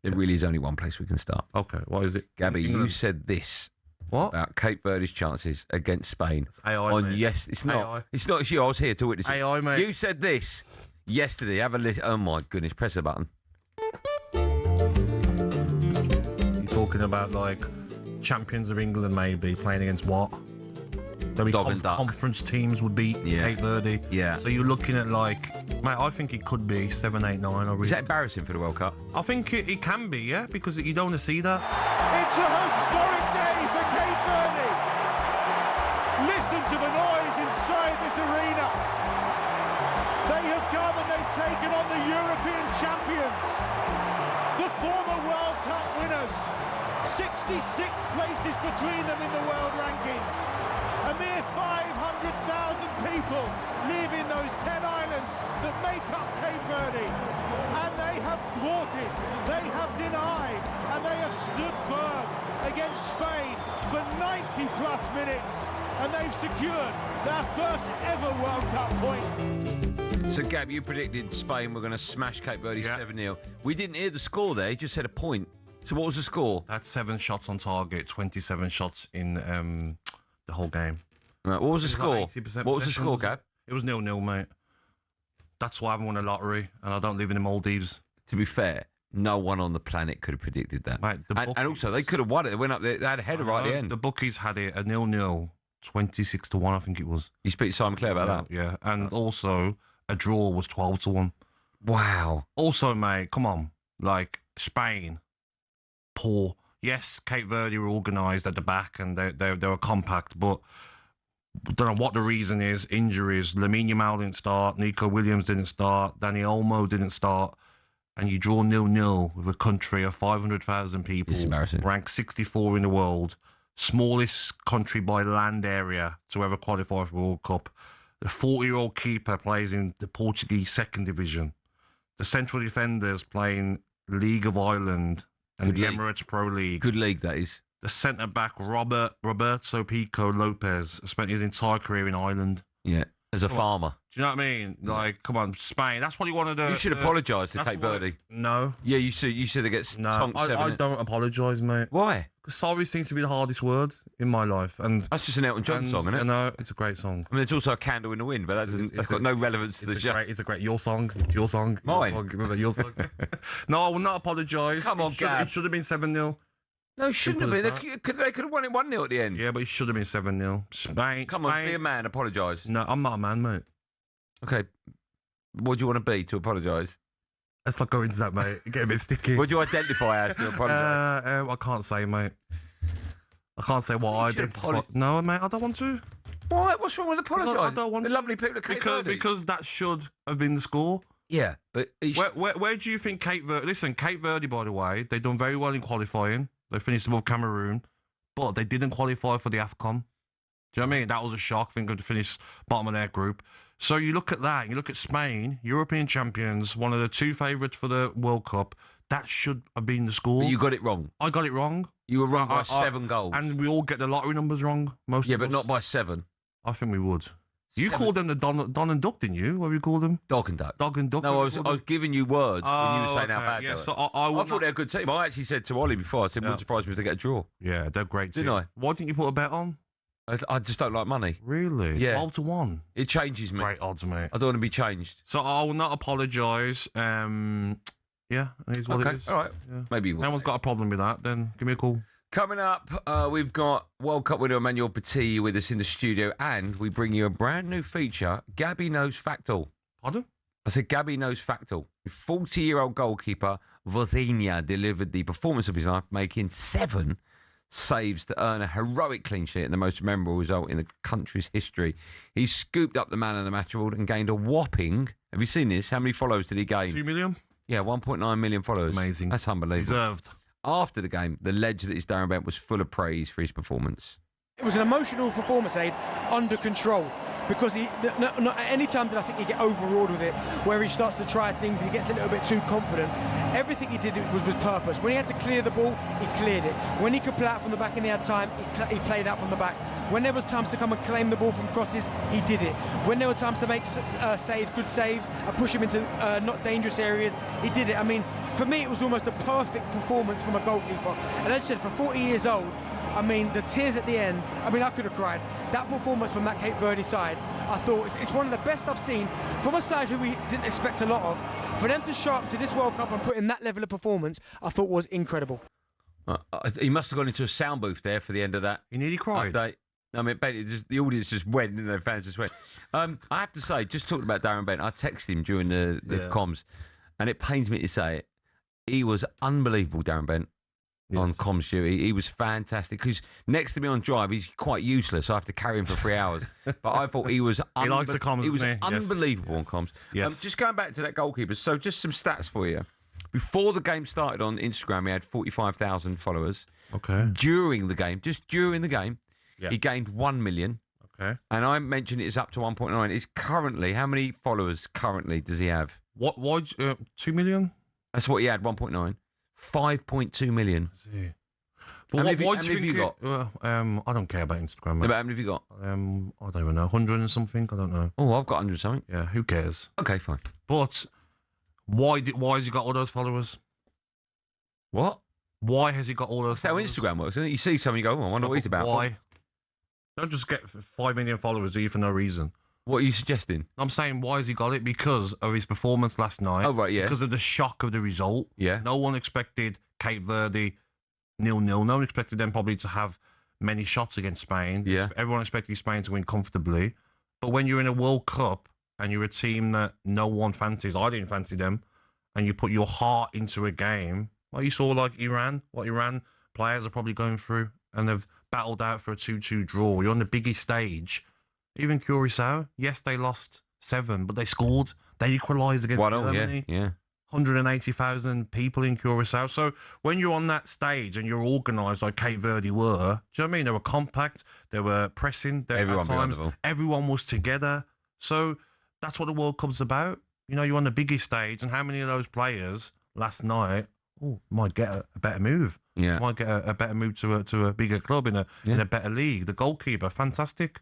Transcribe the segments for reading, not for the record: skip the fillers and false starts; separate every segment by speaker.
Speaker 1: There really is only one place we can start.
Speaker 2: Okay, what is it?
Speaker 1: Gabby,
Speaker 2: England.
Speaker 1: you said this
Speaker 2: What?
Speaker 1: about Cape Verde's chances against Spain.
Speaker 2: It's AI, mate.
Speaker 1: Yes, it's not.
Speaker 2: AI.
Speaker 1: It's not you. I was here to witness it.
Speaker 2: AI, mate.
Speaker 1: You said this yesterday. Have a listen. Oh, my goodness. Press the button.
Speaker 2: You're talking about, like, champions of England maybe playing against what? There'll be conference teams would beat Cape Verde.
Speaker 1: Yeah.
Speaker 2: So you're looking at, like, mate, I think it could be 7, 8, 9.
Speaker 1: Is that embarrassing for the World Cup?
Speaker 2: I think it can be, yeah, because you don't want to see that.
Speaker 3: It's a historic day for Cape Verde. Listen to the noise inside this arena. They have come and they've taken on the European champions, the former World Cup winners. 66 places between them in the world rankings. A mere 500,000 people live in those 10 islands that make up Cape Verde. And they have thwarted, they have denied, and they have stood firm against Spain for 90 plus minutes. And they've secured their first ever World Cup point.
Speaker 1: So, Gab, you predicted Spain were going to smash Cape Verde 7-0. We didn't hear the score there. You just said a point. So what was the score?
Speaker 2: That's 7 shots on target, 27 shots in the whole game.
Speaker 1: Right, what was the score?
Speaker 2: Like
Speaker 1: what was the score, Gab?
Speaker 2: It was 0-0, mate. That's why I haven't won a lottery, and I don't live in the Maldives.
Speaker 1: To be fair, no one on the planet could have predicted that.
Speaker 2: Mate,
Speaker 1: and also, they could have won it. They went up there, they had a header right at the end.
Speaker 2: The bookies had it a 0-0, 26-1, I think it was.
Speaker 1: You speak to Simon Clare about that?
Speaker 2: Yeah, and also a draw was 12-1.
Speaker 1: Wow.
Speaker 2: Also, mate, come on. Like, Spain, poor. Yes, Cape Verde were organised at the back and they were compact, but don't know what the reason is. Injuries. Lamine Yamal didn't start. Nico Williams didn't start. Dani Olmo didn't start. And you draw 0-0 with a country of 500,000 people.
Speaker 1: It's embarrassing.
Speaker 2: Ranked 64 in the world. Smallest country by land area to ever qualify for the World Cup. The 40-year-old keeper plays in the Portuguese second division. The central defenders play in League of Ireland and the Emirates Pro League.
Speaker 1: Good league, that is.
Speaker 2: The centre-back, Roberto Pico Lopez, spent his entire career in Ireland.
Speaker 1: Yeah, as a farmer.
Speaker 2: Do you know what I mean? Like, come on, Spain. That's what you want to do.
Speaker 1: You should apologise to Cape Verde.
Speaker 2: No.
Speaker 1: Yeah, you said it gets tonked 7.
Speaker 2: I don't apologise, mate.
Speaker 1: Why?
Speaker 2: Because sorry seems to be the hardest word in my life. And
Speaker 1: that's just an Elton John song, isn't it?
Speaker 2: No, it's a great song.
Speaker 1: I mean, it's also a candle in the wind, but that's got no relevance to the show.
Speaker 2: It's a great, your song. It's your song.
Speaker 1: Mine.
Speaker 2: Remember your song. No, I will not apologise.
Speaker 1: Come on, Gab.
Speaker 2: It should have been 7-0.
Speaker 1: No, it shouldn't have been. They could have won it 1-0 at the end.
Speaker 2: Yeah, but it should have been 7-0. Spain.
Speaker 1: Come on, be a man. Apologise.
Speaker 2: No, I'm not a man, mate.
Speaker 1: Okay. What do you want to be to apologise?
Speaker 2: Let's not go into that, mate. Get a bit sticky.
Speaker 1: What do you identify as to apologise?
Speaker 2: I can't say, mate. I can't say what I identify. No, mate, I don't want to.
Speaker 1: Why? What's wrong with apologising?
Speaker 2: I don't want
Speaker 1: the
Speaker 2: to.
Speaker 1: lovely people at Cape Verde.
Speaker 2: Because that should have been the score.
Speaker 1: Yeah, but...
Speaker 2: Where do you think Cape Verde... Listen, Cape Verde, by the way, they've done very well in qualifying. They finished above Cameroon, but they didn't qualify for the AFCON. Do you know what I mean? That was a shock. I think to finish bottom of their group. So you look at that, you look at Spain, European champions, one of the 2 favourites for the World Cup. That should have been the score.
Speaker 1: But you got it wrong.
Speaker 2: I got it wrong.
Speaker 1: You were wrong by 7 goals.
Speaker 2: And we all get the lottery numbers wrong, most of us.
Speaker 1: Yeah, but not by 7.
Speaker 2: I think we would. You called them the Don and Duck, didn't you? What do you call them?
Speaker 1: Dog and Duck.
Speaker 2: Dog and Duck.
Speaker 1: No, I was giving you words when you were saying how bad they were.
Speaker 2: So
Speaker 1: I thought they were a good team. I actually said to Ollie before, I said, wouldn't surprise me if they get a draw.
Speaker 2: Yeah, they're a great team.
Speaker 1: Didn't I?
Speaker 2: Why didn't you put a bet on?
Speaker 1: I just don't like money.
Speaker 2: Really?
Speaker 1: Yeah.
Speaker 2: 12-1.
Speaker 1: It changes me.
Speaker 2: Great odds, mate.
Speaker 1: I don't want to be changed.
Speaker 2: So I will not apologise. Yeah, it is what it is.
Speaker 1: All right.
Speaker 2: Yeah.
Speaker 1: Maybe you will.
Speaker 2: If anyone's got a problem with that, then give me a call.
Speaker 1: Coming up, we've got World Cup winner Emmanuel Petit with us in the studio, and we bring you a brand new feature, Gabby Knows Factal.
Speaker 2: Pardon?
Speaker 1: I said Gabby Knows Factal. 40-year-old goalkeeper Vozinha delivered the performance of his life, making 7 saves to earn a heroic clean sheet and the most memorable result in the country's history. He scooped up the man of the match award and gained a whopping, have you seen this? How many followers did he gain?
Speaker 2: 2 million?
Speaker 1: Yeah, 1.9 million followers.
Speaker 2: Amazing.
Speaker 1: That's unbelievable.
Speaker 2: Deserved.
Speaker 1: After the game, the legend that is Darren Bent was full of praise for his performance.
Speaker 4: It was an emotional performance, Aid, under control. Because not at any time did I think he'd get overawed with it, where he starts to try things and he gets a little bit too confident. Everything he did was with purpose. When he had to clear the ball, he cleared it. When he could play out from the back and he had time, he played out from the back. When there was times to come and claim the ball from crosses, he did it. When there were times to make saves, good saves, and push him into not dangerous areas, he did it. I mean, for me, it was almost a perfect performance from a goalkeeper. And as I said, for 40 years old, I mean, the tears at the end, I mean, I could have cried. That performance from that Cape Verde side, I thought it's one of the best I've seen from a side who we didn't expect a lot of. For them to show up to this World Cup and put in that level of performance, I thought was incredible.
Speaker 1: He must have gone into a sound booth there for the end of that.
Speaker 2: He nearly cried.
Speaker 1: Update. I mean, the audience just went, and the fans just went. I have to say, just talking about Darren Bent, I texted him during the comms, and it pains me to say it. He was unbelievable, Darren Bent, on comms duty. He was fantastic, because next to me on drive, he's quite useless. I have to carry him for 3 hours. But I thought he was
Speaker 2: he likes the comms,
Speaker 1: he was
Speaker 2: doesn't he?
Speaker 1: unbelievable on comms.
Speaker 2: Yes.
Speaker 1: Just going back to that goalkeeper, so just some stats for you. Before the game started on Instagram, he had 45,000 followers.
Speaker 2: Okay.
Speaker 1: During the game, he gained 1 million.
Speaker 2: Okay.
Speaker 1: And I mentioned it's up to 1.9. It's currently, how many followers currently does he have?
Speaker 2: What? Why? 2 million?
Speaker 1: That's what he had, 1.9. 5.2 million.
Speaker 2: But
Speaker 1: how many have you got?
Speaker 2: I don't care about Instagram, mate.
Speaker 1: About how many have you got?
Speaker 2: I don't even know. 100 and something? I don't know.
Speaker 1: Oh, I've got 100 something.
Speaker 2: Yeah, who cares?
Speaker 1: Okay, fine.
Speaker 2: But why has he got all those followers?
Speaker 1: What?
Speaker 2: Why has he got all those
Speaker 1: That's how
Speaker 2: followers?
Speaker 1: Instagram works, isn't it? You see something, you go, oh, I wonder what he's about.
Speaker 2: Why? Don't just get 5 million followers, do you, for no reason?
Speaker 1: What are you suggesting?
Speaker 2: I'm saying, why has he got it? Because of his performance last night.
Speaker 1: Oh, right, yeah.
Speaker 2: Because of the shock of the result.
Speaker 1: Yeah.
Speaker 2: No one expected Cape Verde 0-0. No one expected them probably to have many shots against Spain.
Speaker 1: Yeah.
Speaker 2: Everyone expected Spain to win comfortably. But when you're in a World Cup and you're a team that no one fancies, I didn't fancy them, and you put your heart into a game, like you saw like Iran, what Iran players are probably going through, and they've battled out for a 2-2 draw. You're on the biggest stage. Even Curacao, yes, they lost 7, but they scored. They equalised against Germany.
Speaker 1: Yeah.
Speaker 2: 180,000 people in Curacao. So when you're on that stage and you're organised like Cape Verde were, do you know what I mean? They were compact. They were pressing. Everyone was together. So that's what the World Cup's about. You know, you're on the biggest stage, and how many of those players last night might get a better move?
Speaker 1: Yeah.
Speaker 2: Might get a better move to a bigger club in a better league. The goalkeeper, fantastic.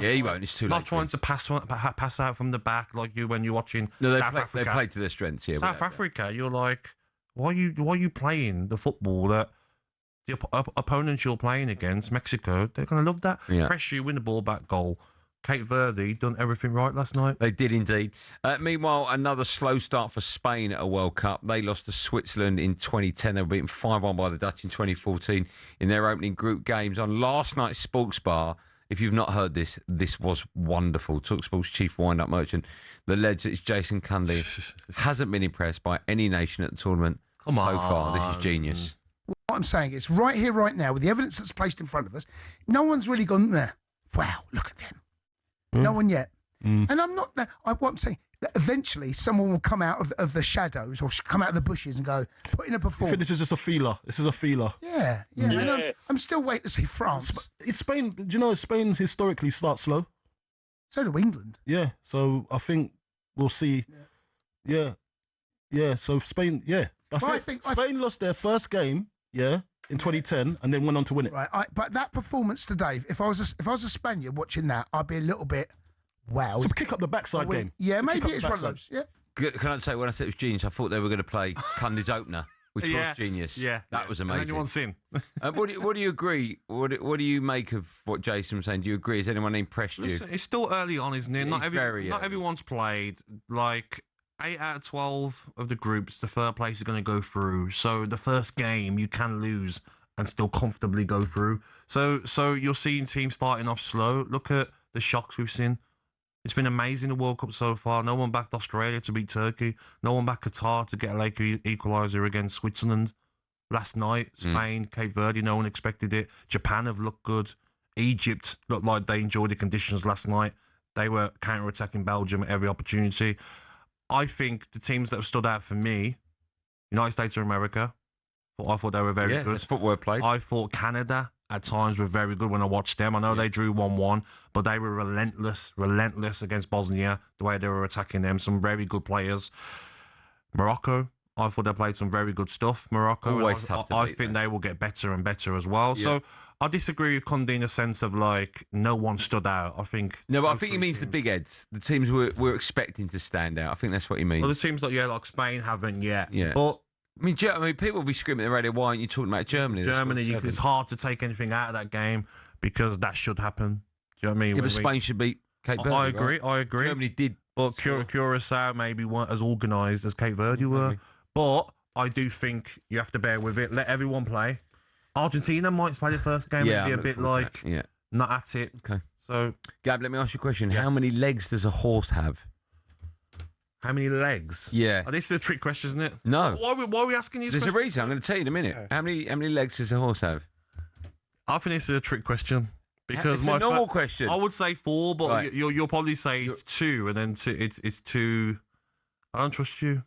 Speaker 1: He won't. It's too late.
Speaker 2: Not trying to pass out from the back like you when you're watching South Africa.
Speaker 1: They play to their strengths. Yeah.
Speaker 2: South Africa, you're like, why are you playing the football that the opponents you're playing against, Mexico, they're going to love that.
Speaker 1: Yeah.
Speaker 2: Pressure you, win the ball back, goal. Cape Verde done everything right last night.
Speaker 1: They did indeed. Meanwhile, another slow start for Spain at a World Cup. They lost to Switzerland in 2010. They were beaten 5-1 by the Dutch in 2014 in their opening group games. On last night's Sports Bar, if you've not heard this, this was wonderful. talkSPORT's chief wind-up merchant, the legend is Jason Cundy, hasn't been impressed by any nation at the tournament so far. This is genius.
Speaker 5: What I'm saying is, right here, right now, with the evidence that's placed in front of us, no one's really gone there. Wow, look at them. No one yet. And I'm not. What I'm saying, that eventually someone will come out of the shadows or come out of the bushes and go, put in a performance.
Speaker 6: I think this is just a feeler. This is a feeler.
Speaker 5: Yeah. And I'm still waiting to see France.
Speaker 6: It's Spain. Do you know Spain historically starts slow?
Speaker 5: So do England.
Speaker 6: Yeah. So I think we'll see. Yeah. So Spain. Yeah. That's it. Spain lost their first game. Yeah. In 2010, and then went on to win it.
Speaker 5: Right, but that performance today, if I was a Spaniard watching that, I'd be a little bit wowed.
Speaker 6: Some kick up the backside game.
Speaker 5: Yeah, maybe it's one of those. Yeah.
Speaker 1: Can I say, when I said it was genius, I thought they were going to play Cundy's opener, which was genius.
Speaker 2: Yeah,
Speaker 1: that was amazing.
Speaker 2: Anyone's in.
Speaker 1: What do you agree? What do you make of what Jason was saying? Do you agree? Has anyone impressed you?
Speaker 2: Listen, it's still early on, isn't it? Not everyone's played. Like 8 out of 12 of the groups, the third place is going to go through. So the first game you can lose and still comfortably go through. So you're seeing teams starting off slow. Look at the shocks we've seen. It's been amazing, the World Cup so far. No one backed Australia to beat Turkey. No one backed Qatar to get a late equaliser against Switzerland. Last night, Spain, Cape Verde, no one expected it. Japan have looked good. Egypt looked like they enjoyed the conditions last night. They were counter-attacking Belgium at every opportunity. I think the teams that have stood out for me, United States of America, I thought they were very good.
Speaker 1: That's football played.
Speaker 2: I thought Canada at times were very good when I watched them. I know they drew 1-1, but they were relentless against Bosnia, the way they were attacking them. Some very good players. Morocco, I thought they played some very good stuff. Morocco, I think they will get better and better as well. Yeah. So I disagree with Cundy in a sense of like no one stood out. I think
Speaker 1: but I think he means the big heads, the teams we're expecting to stand out. I think that's what he means.
Speaker 2: Well, the teams like Spain haven't yet.
Speaker 1: Yeah.
Speaker 2: But
Speaker 1: I mean, people will be screaming at the radio, why aren't you talking about Germany?
Speaker 2: Germany, it's hard to take anything out of that game because that should happen. Do you know what I mean?
Speaker 1: Yeah, but Spain should beat Cape Verde.
Speaker 2: I agree.
Speaker 1: Germany did.
Speaker 2: But Curacao maybe weren't as organised as Cape Verde were. But I do think you have to bear with it. Let everyone play. Argentina might play the first game and be a bit like not at it.
Speaker 1: Okay.
Speaker 2: So,
Speaker 1: Gab, let me ask you a question.
Speaker 2: Yes.
Speaker 1: How many legs does a horse have?
Speaker 2: how many legs?
Speaker 1: Yeah.
Speaker 2: Oh, this is a trick question, isn't it?
Speaker 1: No.
Speaker 2: Why are we asking these
Speaker 1: There's
Speaker 2: questions?
Speaker 1: a reason. I'm going to tell you in a minute.
Speaker 2: Okay.
Speaker 1: How many legs does a horse have?
Speaker 2: I think this is a trick question. Because
Speaker 1: It's a normal question.
Speaker 2: I would say 4, but
Speaker 1: Right.
Speaker 2: you'll probably say it's 2, and then it's 2. I don't trust you.